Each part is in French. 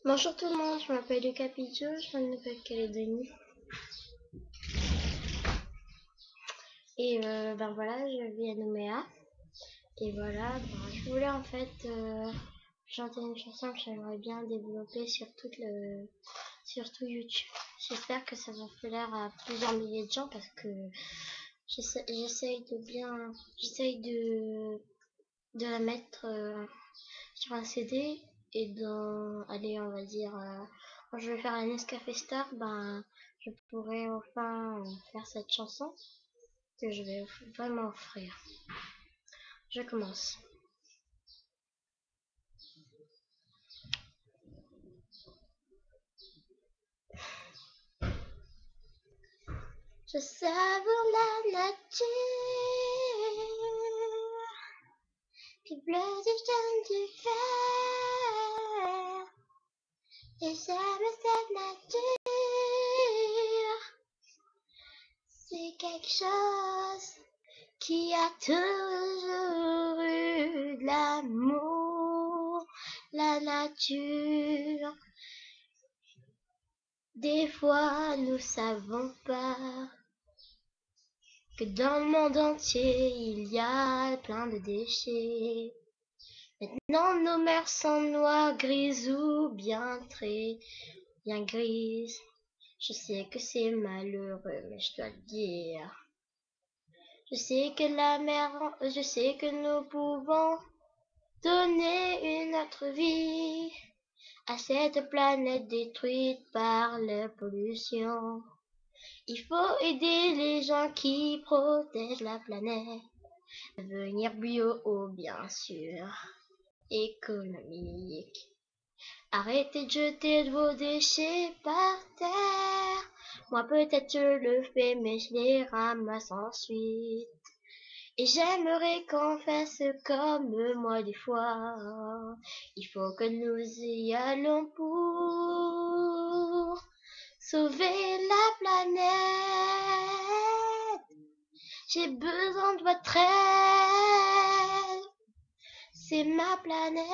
Bonjour tout le monde, je m'appelle Lucas, je viens de Nouvelle-Calédonie. Et ben voilà, je vis à Nouméa. Et voilà, je voulais en fait chanter une chanson que j'aimerais bien développer sur tout YouTube. J'espère que ça va plaire à plusieurs milliers de gens parce que j'essaye de la mettre sur un CD et allez, on va dire, quand je vais faire la Nescafé Star, ben, je pourrais enfin faire cette chanson que je vais vraiment offrir. Je commence. Je savoure la nature qui pleut du jaune du vert et j'aime cette nature. C'est quelque chose qui a toujours eu de l'amour, la nature. Des fois, nous savons pas que dans le monde entier, il y a plein de déchets. Maintenant, nos mers sont noires, grises ou bien grises. Je sais que c'est malheureux, mais je dois le dire. Je sais que nous pouvons donner une autre vie à cette planète détruite par la pollution. Il faut aider les gens qui protègent la planète. Devenir bio, bien sûr, économique. Arrêtez de jeter vos déchets par terre. Moi peut-être je le fais, mais je les ramasse ensuite. Et j'aimerais qu'on fasse comme moi des fois. Il faut que nous y allons pour sauver la planète. J'ai besoin de votre aide. C'est ma planète.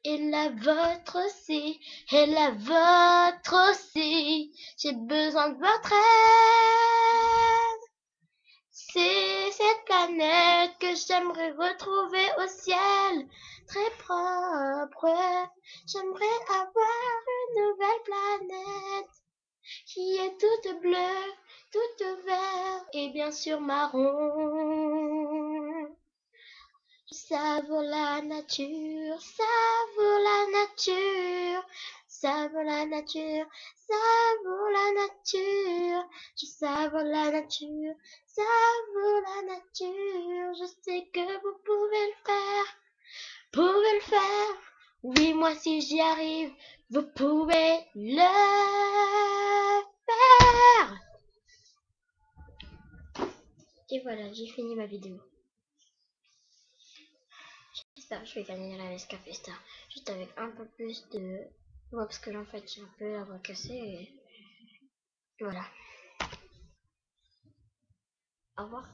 Et la vôtre aussi. Et la vôtre aussi. J'ai besoin de votre aide. C'est cette planète que j'aimerais retrouver au ciel, très propre. J'aimerais avoir une nouvelle planète qui est toute bleue, toute verte et bien sûr marron. Savoure la nature, savoure la nature, savoure la nature, savoure la nature. Je savoure la nature, savoure la nature. Je sais que vous pouvez le faire. Oui, moi si j'y arrive, vous pouvez le faire. Et voilà, j'ai fini ma vidéo. J'espère que je vais gagner la Nescafé Star. Juste avec un peu plus de voix parce que là en fait j'ai un peu la voix cassée et voilà. Au revoir.